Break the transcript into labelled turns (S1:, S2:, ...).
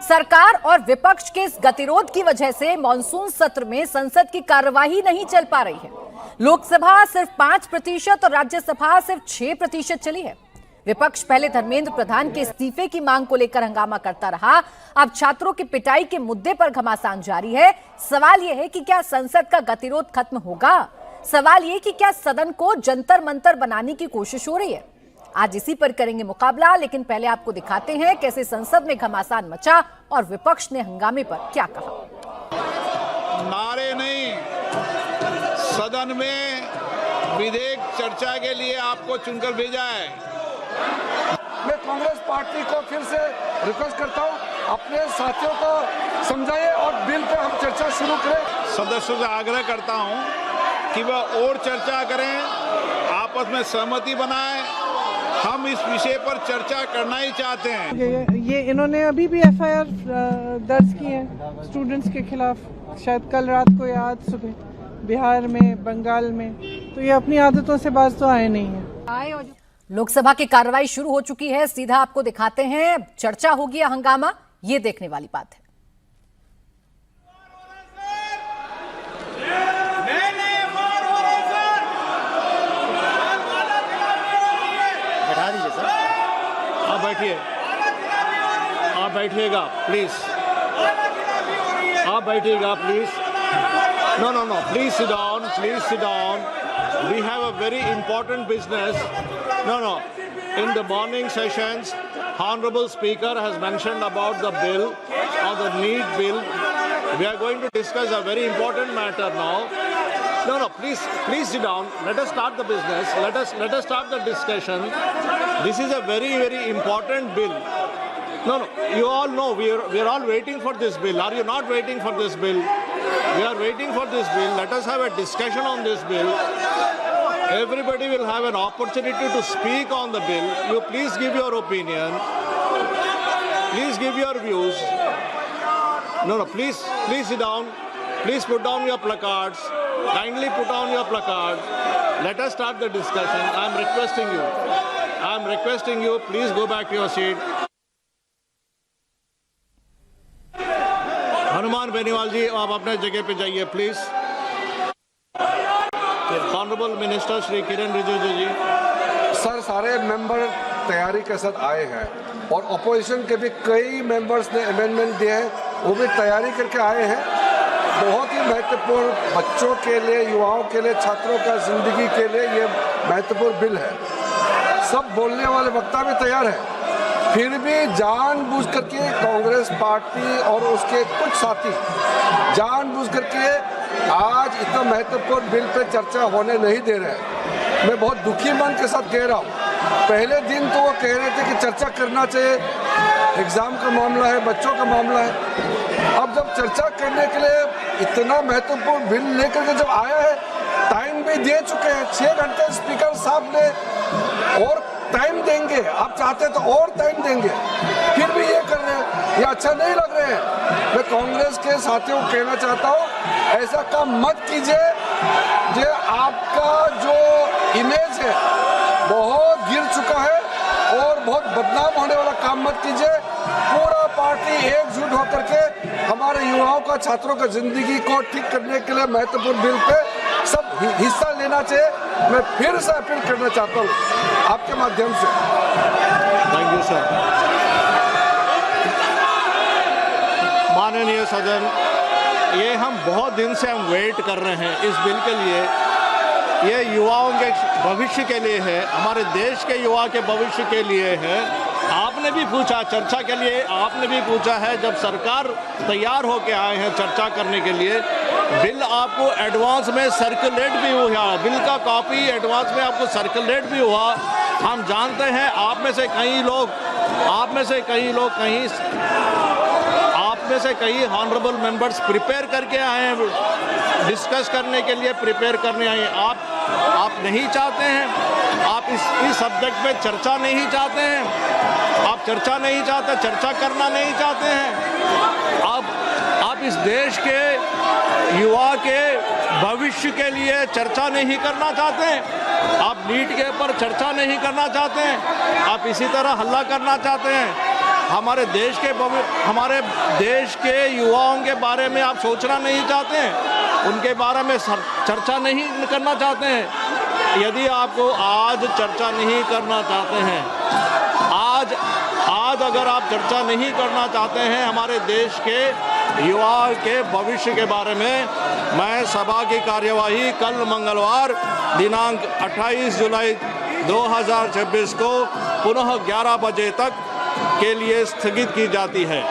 S1: सरकार और विपक्ष के इस गतिरोध की वजह से मॉनसून सत्र में संसद की कार्यवाही नहीं चल पा रही है। लोकसभा सिर्फ 5% और राज्यसभा सिर्फ 6% चली है। विपक्ष पहले धर्मेंद्र प्रधान के इस्तीफे की मांग को लेकर हंगामा करता रहा, अब छात्रों की पिटाई के मुद्दे पर घमासान जारी है। सवाल यह है कि क्या संसद का गतिरोध खत्म होगा? सवाल यह कि क्या सदन को जंतर मंतर बनाने की कोशिश हो रही है? आज इसी पर करेंगे मुकाबला, लेकिन पहले आपको दिखाते हैं कैसे संसद में घमासान मचा और विपक्ष ने हंगामे पर क्या कहा।
S2: नारे नहीं, सदन में विधेयक चर्चा के लिए आपको चुनकर भेजा है।
S3: मैं कांग्रेस पार्टी को फिर से रिक्वेस्ट करता हूं, अपने साथियों को समझाइए और बिल पे हम चर्चा शुरू करें।
S2: सदस्यों से आग्रह करता हूं कि वह और चर्चा करें, आपस में सहमति बनाएं। हम इस विषय पर चर्चा करना ही चाहते हैं।
S4: ये इन्होंने अभी भी एफआईआर दर्ज की है स्टूडेंट्स के खिलाफ, शायद कल रात को या आज सुबह, बिहार में, बंगाल में। तो ये अपनी आदतों से बाज तो आए नहीं है।
S1: लोकसभा की कार्रवाई शुरू हो चुकी है, सीधा आपको दिखाते हैं। चर्चा होगी या हंगामा, ये देखने वाली बात है।
S2: बैठा दीजिए सर, आप बैठिए, आप बैठिएगा प्लीज, आप बैठिएगा please. No no no, please sit down, please sit down. We have a very important business. No. In the morning sessions, Honorable Speaker has mentioned about the bill or the NEET bill. We are going to discuss a very important matter now. No, please sit down. Let us start the business. Let us start the discussion. This is a very, very important bill. No, you all know we are all waiting for this bill. Are you not waiting for this bill? We are waiting for this bill. Let us have a discussion on this bill. Everybody will have an opportunity to speak on the bill. You please give your opinion. Please give your views. No, please sit down. Please put down your placards. Kindly put down your placards. Let us start the discussion. I am requesting you. I am requesting you. Please go back to your seat. Hanuman Beniwal ji, आप अपने जगह पे जाइए please. Honourable minister Shri Kiren Rijiju ji.
S3: Sir, सारे member तैयारी के साथ आए हैं और अपोजिशन के भी कई मेंबर्स ने अमेंडमेंट दिए हैं, वो भी तैयारी करके आए हैं। बहुत ही महत्वपूर्ण, बच्चों के लिए, युवाओं के लिए, छात्रों का जिंदगी के लिए ये महत्वपूर्ण बिल है। सब बोलने वाले वक्ता भी तैयार हैं, फिर भी जानबूझ करके कांग्रेस पार्टी और उसके कुछ साथी जानबूझ करके आज इतना महत्वपूर्ण बिल पे चर्चा होने नहीं दे रहे हैं। मैं बहुत दुखी मन के साथ कह रहा हूँ। पहले दिन तो वो कह रहे थे कि चर्चा करना चाहिए, एग्जाम का मामला है, बच्चों का मामला है। अब जब चर्चा करने के लिए इतना महत्वपूर्ण बिल लेकर के जब आया है, टाइम भी दे चुके हैं 6 घंटे स्पीकर साहब ने, और टाइम देंगे, आप चाहते तो और टाइम देंगे, फिर भी ये कर रहे हैं। ये अच्छा नहीं लग रहे हैं। मैं कांग्रेस के साथियों को कहना चाहता हूँ, ऐसा काम मत कीजिए। जो आपका जो इमेज है बहुत गिर चुका है और बहुत बदनाम होने वाला काम मत कीजिए। पूरा पार्टी एकजुट होकर के हमारे युवाओं का, छात्रों का जिंदगी को ठीक करने के लिए महत्वपूर्ण बिल पे सब हिस्सा लेना चाहिए। मैं फिर से अपील करना चाहता हूँ आपके माध्यम से।
S2: Thank you sir. माननीय सदन, ये हम बहुत दिन से हम वेट कर रहे हैं इस बिल के लिए। ये युवाओं के भविष्य के लिए है, हमारे देश के युवा के भविष्य के लिए है। आपने भी पूछा चर्चा के लिए, आपने भी पूछा है। जब सरकार तैयार होके आए हैं चर्चा करने के लिए, बिल आपको एडवांस में सर्कुलेट भी हुआ, बिल का कॉपी एडवांस में आपको सर्कुलेट भी हुआ। हम जानते हैं आप में से कई ऑनरेबल मेंबर्स प्रिपेयर करके आए हैं, डिस्कस करने के लिए प्रिपेयर करने आए हैं। आप नहीं चाहते हैं, आप इस सब्जेक्ट पे चर्चा नहीं चाहते हैं, आप चर्चा नहीं चाहते, चर्चा करना नहीं चाहते हैं। आप इस देश के युवा के भविष्य के लिए चर्चा नहीं करना चाहते हैं, आप नीट के ऊपर चर्चा नहीं करना चाहते हैं, आप इसी तरह हल्ला करना चाहते हैं। हमारे देश के युवाओं के बारे में आप सोचना नहीं चाहते हैं, उनके बारे में चर्चा नहीं करना चाहते हैं। यदि आपको आज चर्चा नहीं करना चाहते हैं, आज अगर आप चर्चा नहीं करना चाहते हैं हमारे देश के युवा के भविष्य के बारे में, मैं सभा की कार्यवाही कल मंगलवार दिनांक 28 जुलाई 2026 को पुनः 11 बजे तक के लिए स्थगित की जाती है।